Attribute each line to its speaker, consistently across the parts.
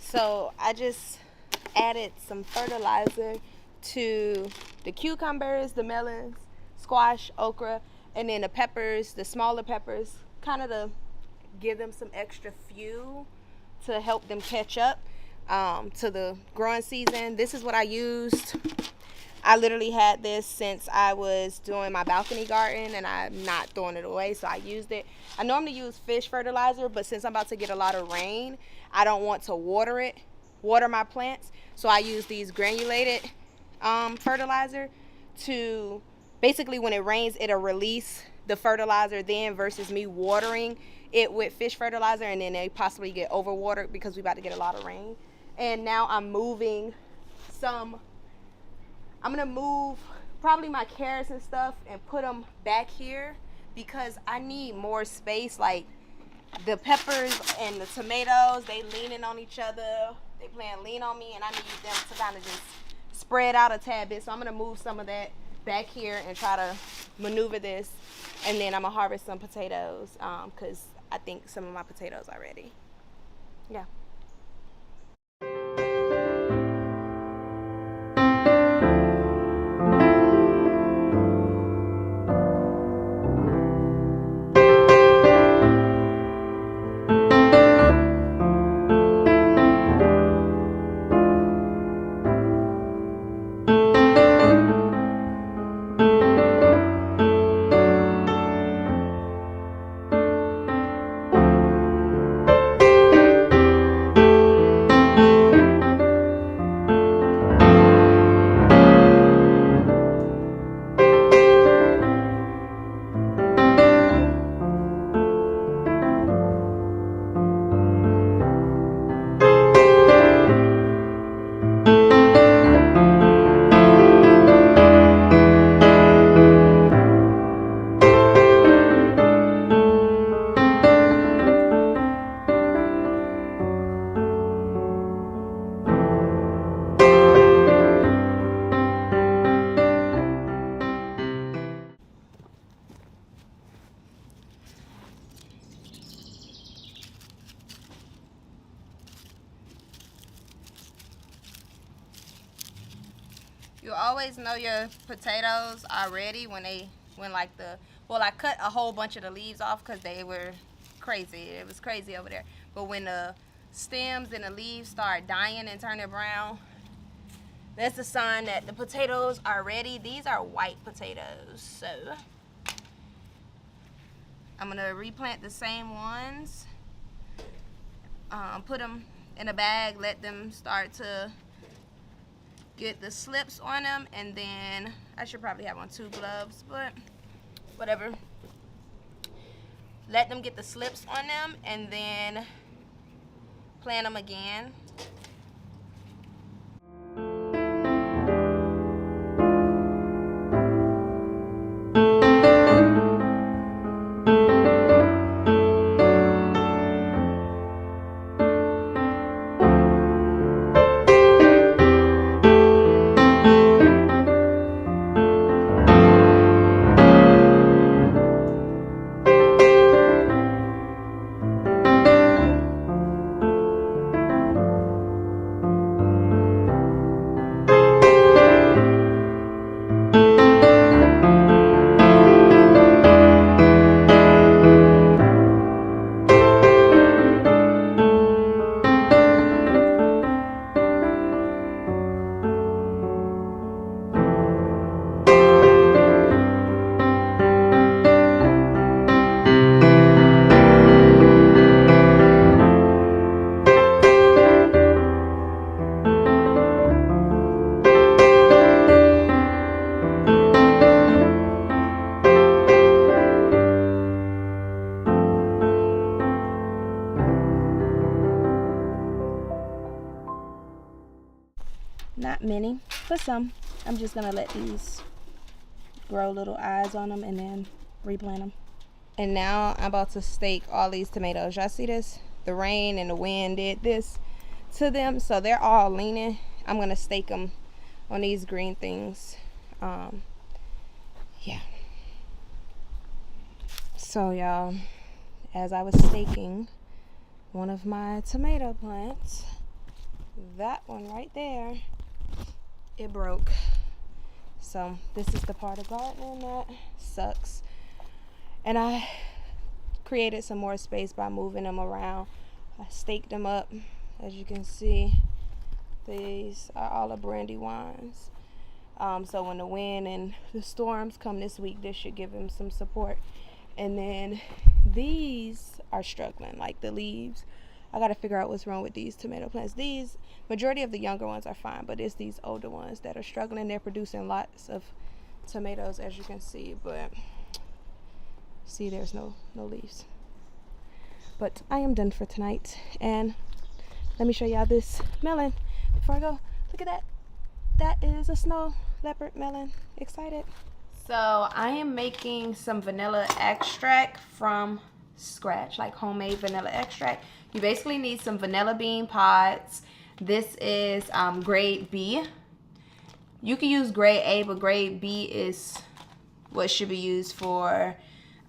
Speaker 1: So I just added some fertilizer to the cucumbers, the melons, squash, okra, and then the peppers, the smaller peppers, kind of to give them some extra fuel to help them catch up to the growing season. This is what I used. I literally had this since I was doing my balcony garden, and I'm not throwing it away, so I used it. I normally use fish fertilizer, but since I'm about to get a lot of rain, I don't want to water my plants, so I use these granulated fertilizer to basically, when it rains, it'll release the fertilizer then, versus me watering it with fish fertilizer and then they possibly get overwatered because we're about to get a lot of rain. And now I'm gonna move probably my carrots and stuff and put them back here because I need more space. Like the peppers and the tomatoes, they leaning on each other. They playing lean on me, and I need them to kind of just spread out a tad bit. So I'm gonna move some of that back here and try to maneuver this, and then I'm gonna harvest some potatoes because I think some of my potatoes are ready. Yeah. You always know your potatoes are ready when I cut a whole bunch of the leaves off because they were crazy. It was crazy over there. But when the stems and the leaves start dying and turning brown, that's a sign that the potatoes are ready. These are white potatoes, so I'm gonna replant the same ones. Put them in a bag, let them start to get the slips on them, and then I should probably have on 2 gloves, but whatever. Let them get the slips on them and then plant them again. Not many, but some. I'm just gonna let these grow little eyes on them and then replant them. And now I'm about to stake all these tomatoes. Y'all see this? The rain and the wind did this to them, so they're all leaning. I'm gonna stake them on these green things. Yeah. So y'all, as I was staking one of my tomato plants, that one right there, it broke. So this is the part of gardening that sucks. And I created some more space by moving them around. I staked them up. As you can see, these are all the brandywines. So when the wind and the storms come this week, this should give them some support. And then these are struggling, like the leaves. I gotta figure out what's wrong with these tomato plants. These, majority of the younger ones are fine, but it's these older ones that are struggling. They're producing lots of tomatoes, as you can see, but see, there's no leaves. But I am done for tonight, and let me show y'all this melon before I go. Look at that. That is a snow leopard melon. Excited. So I am making some vanilla extract from scratch, like homemade vanilla extract. You basically need some vanilla bean pods. This is grade B. You can use grade A, but grade B is what should be used for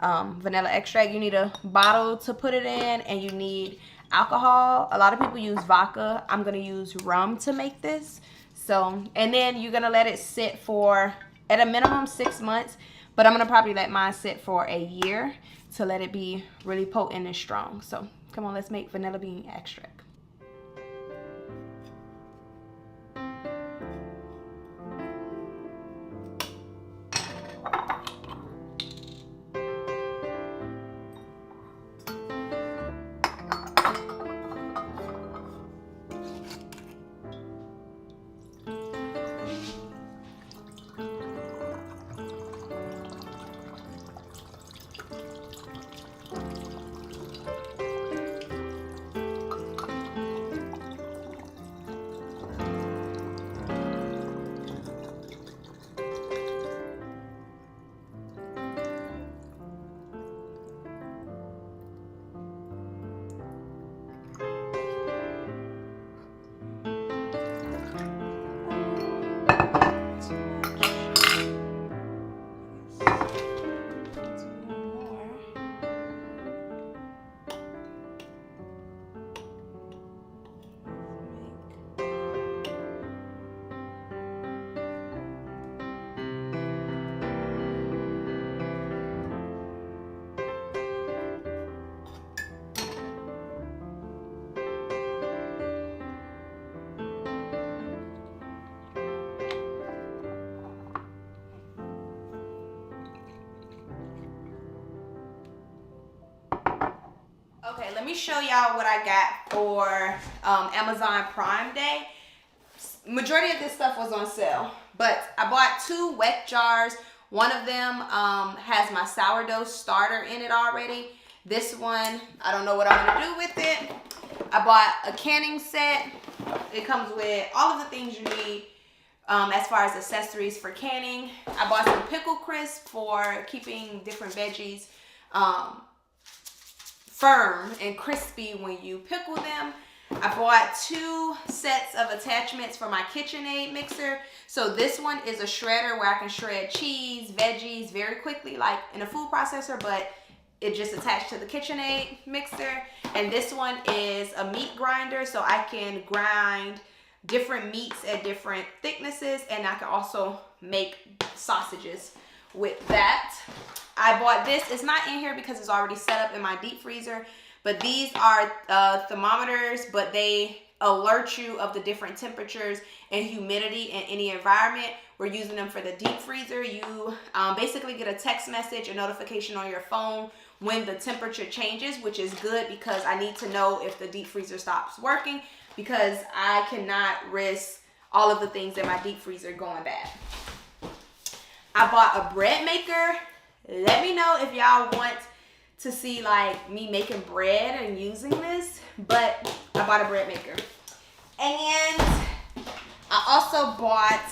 Speaker 1: vanilla extract. You need a bottle to put it in, and you need alcohol. A lot of people use vodka. I'm gonna use rum to make this. So, and then you're gonna let it sit for at a minimum 6 months, but I'm gonna probably let mine sit for a year to let it be really potent and strong. So come on, let's make vanilla bean extract. Okay, let me show y'all what I got for Amazon Prime Day. Majority of this stuff was on sale, but I bought 2 wet jars. One of them has my sourdough starter in it already. This one, I don't know what I'm gonna do with it. I bought a canning set. It comes with all of the things you need as far as accessories for canning. I bought some pickle crisp for keeping different veggies firm and crispy when you pickle them. I bought 2 sets of attachments for my KitchenAid mixer. So this one is a shredder where I can shred cheese, veggies very quickly, like in a food processor, but it just attached to the KitchenAid mixer. And this one is a meat grinder, so I can grind different meats at different thicknesses, and I can also make sausages with that. I bought this. It's not in here because it's already set up in my deep freezer, but these are thermometers, but they alert you of the different temperatures and humidity in any environment. We're using them for the deep freezer. You basically get a text message, a notification on your phone when the temperature changes, which is good because I need to know if the deep freezer stops working, because I cannot risk all of the things in my deep freezer going bad. I bought a bread maker. Let me know if y'all want to see like me making bread and using this, but I bought a bread maker. And I also bought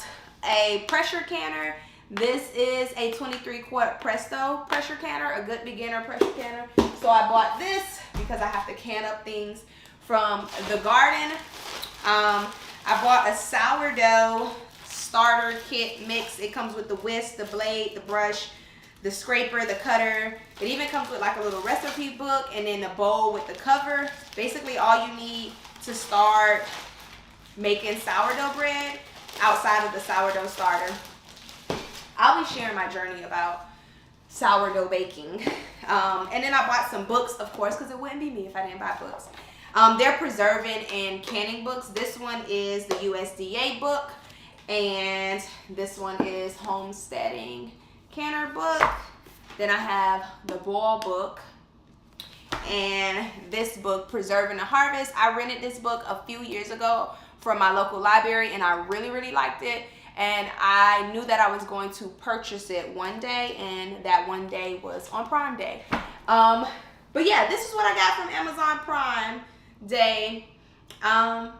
Speaker 1: a pressure canner. This is a 23-quart Presto pressure canner, a good beginner pressure canner. So I bought this because I have to can up things from the garden. I bought a sourdough starter kit mix. It comes with the whisk, the blade, the brush, the scraper, the cutter. It even comes with like a little recipe book and then a bowl with the cover. Basically all you need to start making sourdough bread outside of the sourdough starter. I'll be sharing my journey about sourdough baking. And then I bought some books, of course, because it wouldn't be me if I didn't buy books. They're preserving and canning books. This one is the USDA book, and this one is Homesteading Canner book. Then I have the Boil book, and this book, Preserving the Harvest. I rented this book a few years ago from my local library, and I really liked it. And I knew that I was going to purchase it one day, and that one day was on Prime Day. But yeah, this is what I got from Amazon Prime Day. Yeah,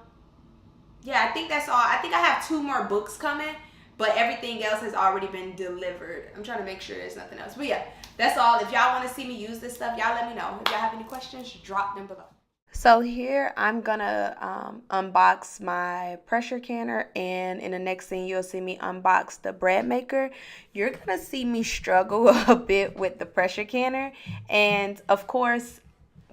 Speaker 1: I think that's all. I think I have 2 more books coming, but everything else has already been delivered. I'm trying to make sure there's nothing else. But yeah, that's all. If y'all want to see me use this stuff, y'all let me know. If y'all have any questions, drop them below. So here I'm gonna unbox my pressure canner, and in the next thing you'll see me unbox the bread maker. You're gonna see me struggle a bit with the pressure canner, and of course,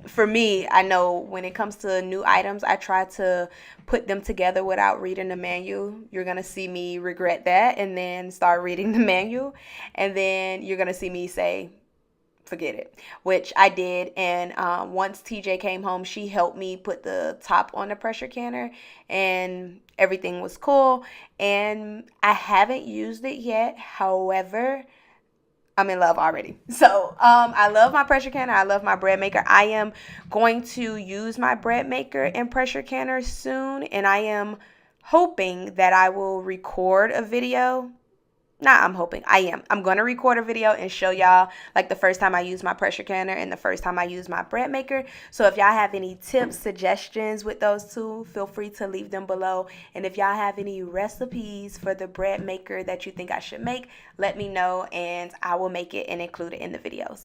Speaker 1: for me, I know when it comes to new items, I try to put them together without reading the manual. You're going to see me regret that and then start reading the manual. And then you're going to see me say, forget it, which I did. And once TJ came home, she helped me put the top on the pressure canner, and everything was cool. And I haven't used it yet. However, I'm in love already. So I love my pressure canner. I love my bread maker. I am going to use my bread maker and pressure canner soon, and I am hoping that I will record a video. I'm hoping. I'm going to record a video and show y'all like the first time I use my pressure canner and the first time I use my bread maker. So if y'all have any tips, suggestions with those two, feel free to leave them below. And if y'all have any recipes for the bread maker that you think I should make, let me know and I will make it and include it in the videos.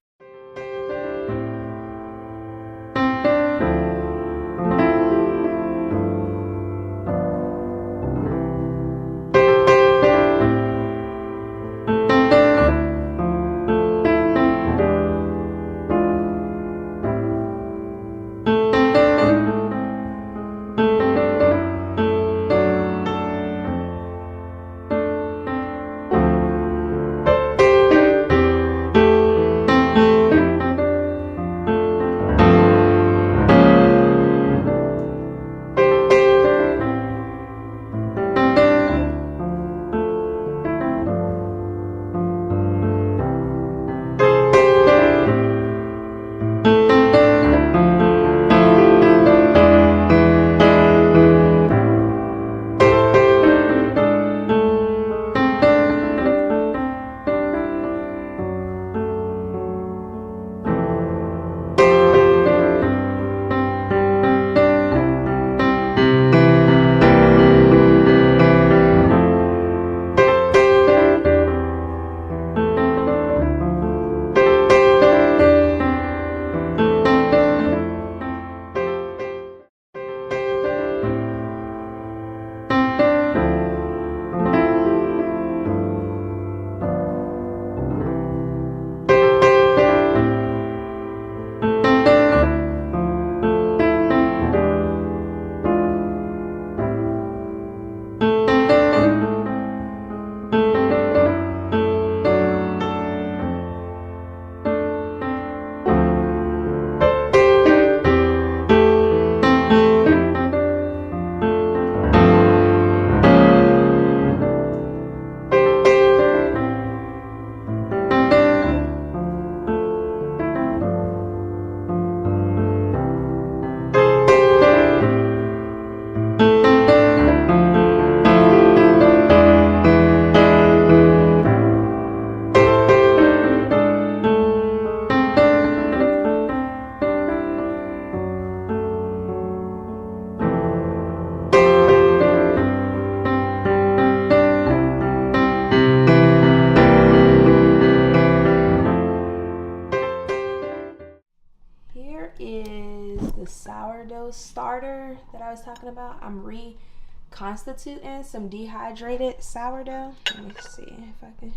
Speaker 1: Sourdough starter that I was talking about. I'm reconstituting some dehydrated sourdough. Let me see if I can.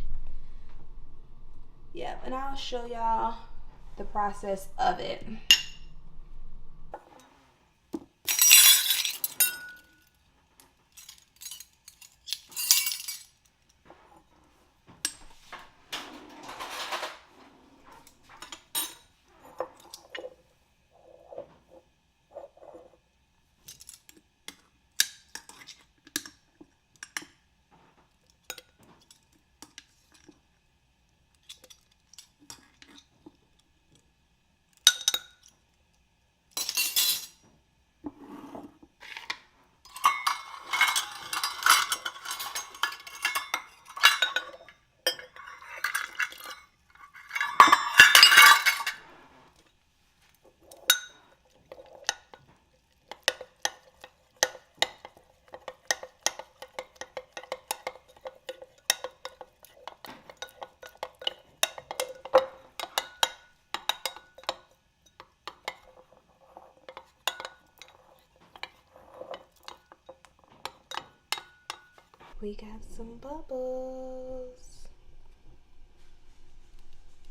Speaker 1: Yeah, and I'll show y'all the process of it. We got some bubbles.